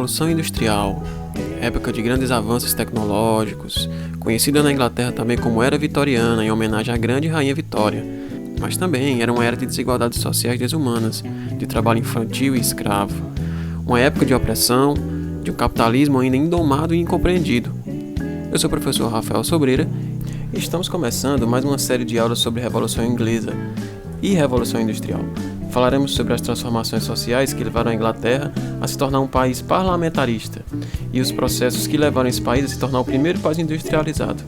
Revolução Industrial, época de grandes avanços tecnológicos, conhecida na Inglaterra também como Era Vitoriana, em homenagem à grande Rainha Vitória, mas também era uma era de desigualdades sociais desumanas, de trabalho infantil e escravo, uma época de opressão, de um capitalismo ainda indomado e incompreendido. Eu sou o professor Rafael Sobreira e estamos começando mais uma série de aulas sobre Revolução Inglesa e Revolução Industrial. Falaremos sobre as transformações sociais que levaram a Inglaterra a se tornar um país parlamentarista e os processos que levaram esse país a se tornar o primeiro país industrializado.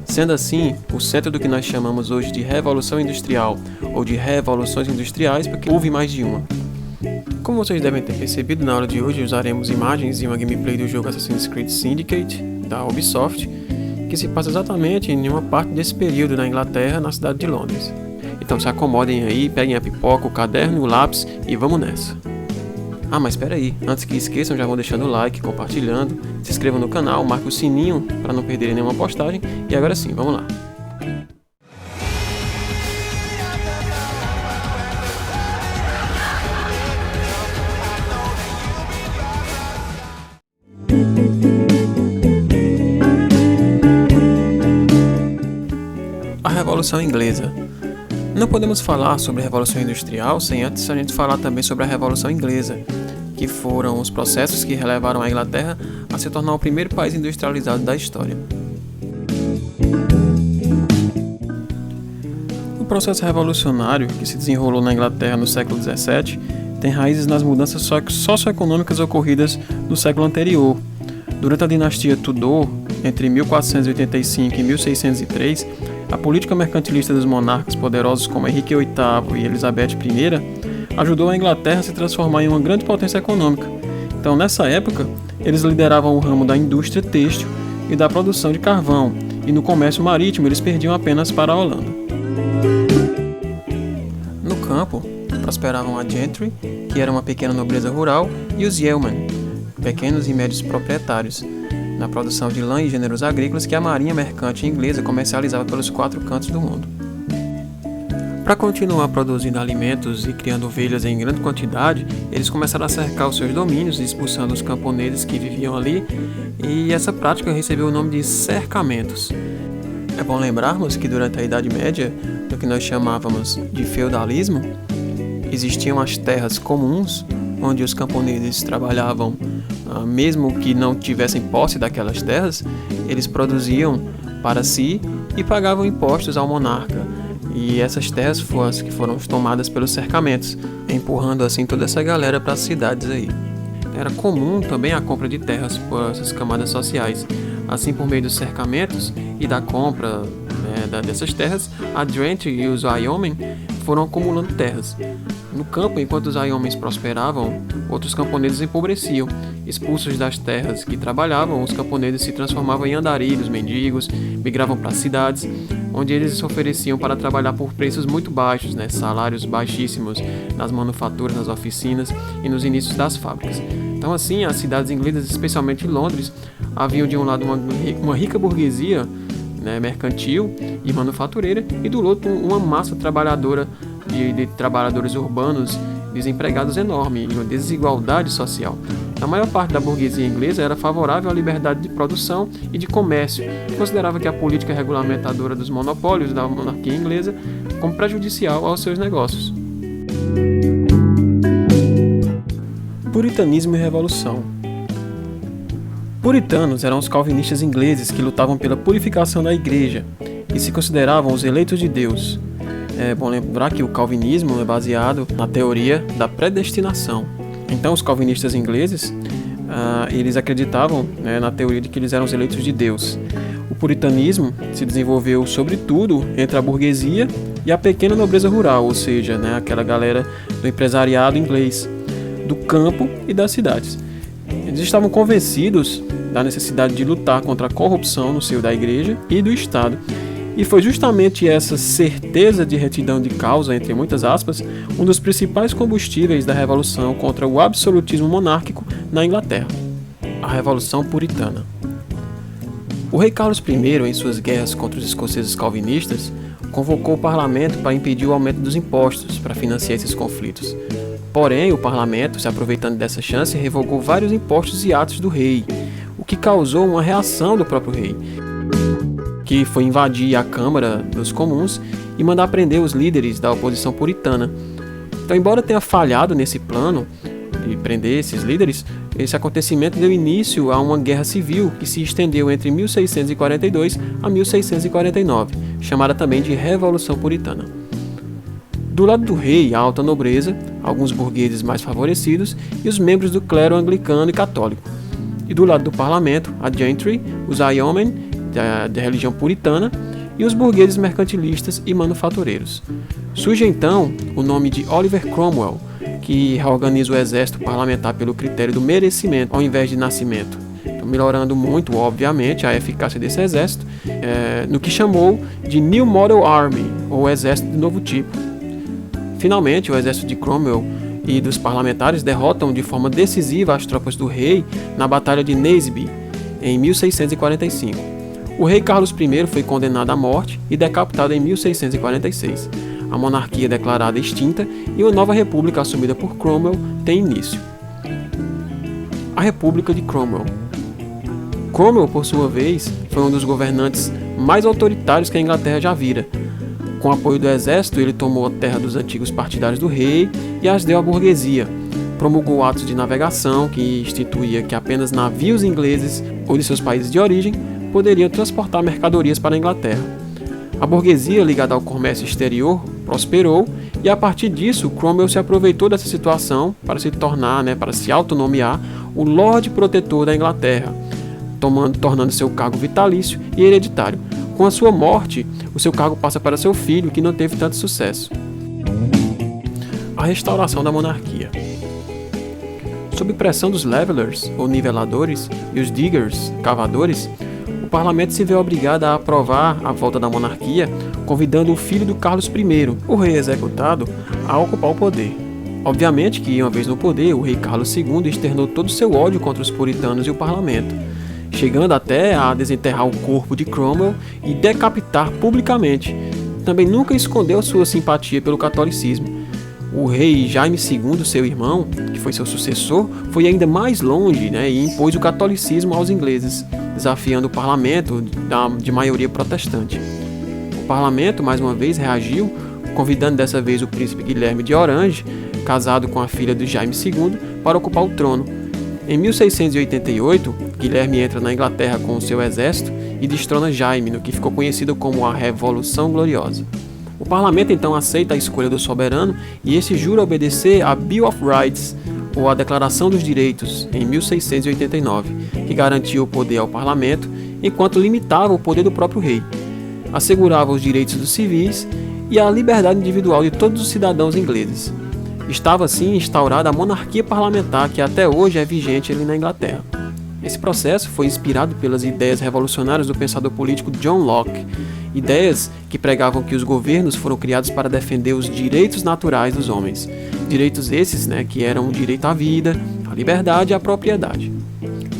Sendo assim, o centro do que nós chamamos hoje de Revolução Industrial ou de Revoluções Industriais, porque houve mais de uma. Como vocês devem ter percebido, na aula de hoje usaremos imagens e uma gameplay do jogo Assassin's Creed Syndicate, da Ubisoft, que se passa exatamente em uma parte desse período na Inglaterra, na cidade de Londres. Então se acomodem aí, peguem a pipoca, o caderno e o lápis e vamos nessa. Mas espera aí, antes que esqueçam, já vão deixando o like, compartilhando, se inscrevam no canal, marquem o sininho para não perderem nenhuma postagem e agora sim, vamos lá. A Revolução Inglesa. Não podemos falar sobre a Revolução Industrial sem antes a gente falar também sobre a Revolução Inglesa, que foram os processos que levaram a Inglaterra a se tornar o primeiro país industrializado da história. O processo revolucionário que se desenrolou na Inglaterra no século XVII tem raízes nas mudanças socioeconômicas ocorridas no século anterior. Durante a dinastia Tudor, entre 1485 e 1603, a política mercantilista dos monarcas poderosos como Henrique VIII e Elizabeth I ajudou a Inglaterra a se transformar em uma grande potência econômica. Então, nessa época, eles lideravam o ramo da indústria têxtil e da produção de carvão, e no comércio marítimo eles perdiam apenas para a Holanda. No campo, prosperavam a gentry, que era uma pequena nobreza rural, e os yeomen, pequenos e médios proprietários, na produção de lã e gêneros agrícolas que a marinha mercante inglesa comercializava pelos 4 cantos do mundo. Para continuar produzindo alimentos e criando ovelhas em grande quantidade, eles começaram a cercar os seus domínios, expulsando os camponeses que viviam ali, e essa prática recebeu o nome de cercamentos. É bom lembrarmos que durante a Idade Média, no que nós chamávamos de feudalismo, existiam as terras comuns, onde os camponeses trabalhavam, mesmo que não tivessem posse daquelas terras, eles produziam para si e pagavam impostos ao monarca. E essas terras foram as que foram tomadas pelos cercamentos, empurrando assim toda essa galera para as cidades aí. Era comum também a compra de terras por essas camadas sociais. Assim, por meio dos cercamentos e da compra dessas terras, a gentry e os yeomen foram acumulando terras. No campo, enquanto os yeomen prosperavam, outros camponeses empobreciam. Expulsos das terras que trabalhavam, os camponeses se transformavam em andarilhos, mendigos, migravam para as cidades, onde eles se ofereciam para trabalhar por preços muito baixos, salários baixíssimos nas manufaturas, nas oficinas e nos inícios das fábricas. Então, assim, as cidades inglesas, especialmente em Londres, haviam de um lado uma rica burguesia mercantil e manufatureira, e do outro uma massa trabalhadora de trabalhadores urbanos desempregados enorme e uma desigualdade social. A maior parte da burguesia inglesa era favorável à liberdade de produção e de comércio e considerava que a política regulamentadora dos monopólios da monarquia inglesa como prejudicial aos seus negócios. Puritanismo e Revolução. Puritanos eram os calvinistas ingleses que lutavam pela purificação da igreja e se consideravam os eleitos de Deus. É bom lembrar que o calvinismo é baseado na teoria da predestinação. Então, os calvinistas ingleses, eles acreditavam na teoria de que eles eram os eleitos de Deus. O puritanismo se desenvolveu, sobretudo, entre a burguesia e a pequena nobreza rural, ou seja, aquela galera do empresariado inglês, do campo e das cidades. Eles estavam convencidos da necessidade de lutar contra a corrupção no seio da igreja e do Estado. E foi justamente essa certeza de retidão de causa, entre muitas aspas, um dos principais combustíveis da revolução contra o absolutismo monárquico na Inglaterra, a Revolução Puritana. O rei Carlos I, em suas guerras contra os escoceses calvinistas, convocou o parlamento para impedir o aumento dos impostos para financiar esses conflitos. Porém, o parlamento, se aproveitando dessa chance, revogou vários impostos e atos do rei, o que causou uma reação do próprio rei, que foi invadir a Câmara dos Comuns e mandar prender os líderes da oposição puritana. Então, embora tenha falhado nesse plano de prender esses líderes, esse acontecimento deu início a uma guerra civil que se estendeu entre 1642 a 1649, chamada também de Revolução Puritana. Do lado do rei, a alta nobreza, alguns burgueses mais favorecidos e os membros do clero anglicano e católico. E do lado do parlamento, a gentry, os yeomen da religião puritana e os burgueses mercantilistas e manufatureiros. Surge então o nome de Oliver Cromwell, que reorganiza o exército parlamentar pelo critério do merecimento ao invés de nascimento, então, melhorando muito, obviamente, a eficácia desse exército, no que chamou de New Model Army, ou exército de novo tipo. Finalmente, o exército de Cromwell e dos parlamentares derrotam de forma decisiva as tropas do rei na Batalha de Naseby, em 1645. O rei Carlos I foi condenado à morte e decapitado em 1646. A monarquia declarada extinta e uma nova república assumida por Cromwell tem início. A República de Cromwell. Cromwell, por sua vez, foi um dos governantes mais autoritários que a Inglaterra já vira. Com o apoio do exército, ele tomou a terra dos antigos partidários do rei e as deu à burguesia. Promulgou atos de navegação que instituía que apenas navios ingleses ou de seus países de origem poderiam transportar mercadorias para a Inglaterra. A burguesia ligada ao comércio exterior prosperou e a partir disso Cromwell se aproveitou dessa situação para se tornar, para se autonomear o Lorde Protetor da Inglaterra, tornando seu cargo vitalício e hereditário. Com a sua morte, o seu cargo passa para seu filho, que não teve tanto sucesso. A restauração da monarquia. Sob pressão dos levelers, ou niveladores, e os diggers, cavadores, o parlamento se vê obrigado a aprovar a volta da monarquia, convidando o filho do Carlos I, o rei executado, a ocupar o poder. Obviamente que, uma vez no poder, o rei Carlos II externou todo o seu ódio contra os puritanos e o parlamento, chegando até a desenterrar o corpo de Cromwell e decapitar publicamente. Também nunca escondeu sua simpatia pelo catolicismo. O rei Jaime II, seu irmão, que foi seu sucessor, foi ainda mais longe, e impôs o catolicismo aos ingleses, desafiando o parlamento de maioria protestante. O parlamento, mais uma vez, reagiu, convidando dessa vez o príncipe Guilherme de Orange, casado com a filha de Jaime II, para ocupar o trono. Em 1688, Guilherme entra na Inglaterra com o seu exército e destrona Jaime, no que ficou conhecido como a Revolução Gloriosa. O parlamento então aceita a escolha do soberano e esse jura obedecer a Bill of Rights, ou a Declaração dos Direitos, em 1689, que garantia o poder ao parlamento, enquanto limitava o poder do próprio rei. Assegurava os direitos dos civis e a liberdade individual de todos os cidadãos ingleses. Estava assim instaurada a monarquia parlamentar que até hoje é vigente ali na Inglaterra. Esse processo foi inspirado pelas ideias revolucionárias do pensador político John Locke, ideias que pregavam que os governos foram criados para defender os direitos naturais dos homens. Direitos esses, que eram o direito à vida, à liberdade e à propriedade.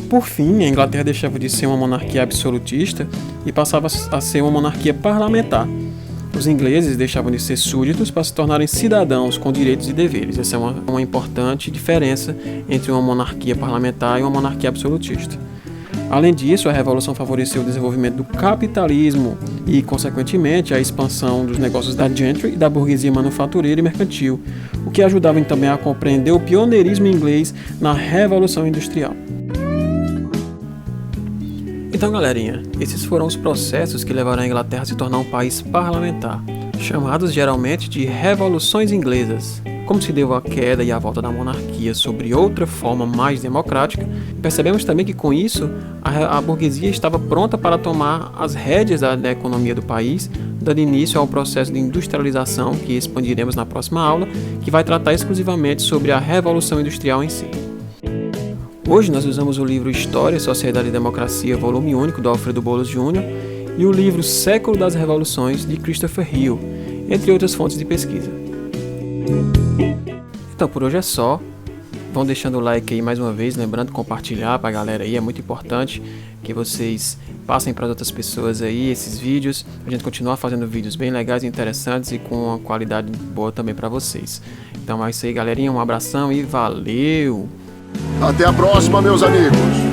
Por fim, a Inglaterra deixava de ser uma monarquia absolutista e passava a ser uma monarquia parlamentar. Os ingleses deixavam de ser súditos para se tornarem cidadãos com direitos e deveres. Essa é uma importante diferença entre uma monarquia parlamentar e uma monarquia absolutista. Além disso, a Revolução favoreceu o desenvolvimento do capitalismo e, consequentemente, a expansão dos negócios da gentry e da burguesia manufatureira e mercantil, o que ajudava também a compreender o pioneirismo inglês na Revolução Industrial. Então, galerinha, esses foram os processos que levaram a Inglaterra a se tornar um país parlamentar, chamados geralmente de revoluções inglesas. Como se deu a queda e a volta da monarquia sobre outra forma mais democrática, percebemos também que com isso a burguesia estava pronta para tomar as rédeas da economia do país, dando início ao processo de industrialização que expandiremos na próxima aula, que vai tratar exclusivamente sobre a Revolução Industrial em si. Hoje nós usamos o livro História, Sociedade e Democracia, volume único, do Alfredo Bolos Jr., e o livro Século das Revoluções, de Christopher Hill, entre outras fontes de pesquisa. Então por hoje é só. Vão deixando o like aí mais uma vez, lembrando de compartilhar para a galera aí, é muito importante. que vocês passem para outras pessoas aí esses vídeos, a gente continuar fazendo vídeos bem legais e interessantes e com uma qualidade boa também para vocês. Então é isso aí, galerinha, um abração e valeu! Até a próxima, meus amigos!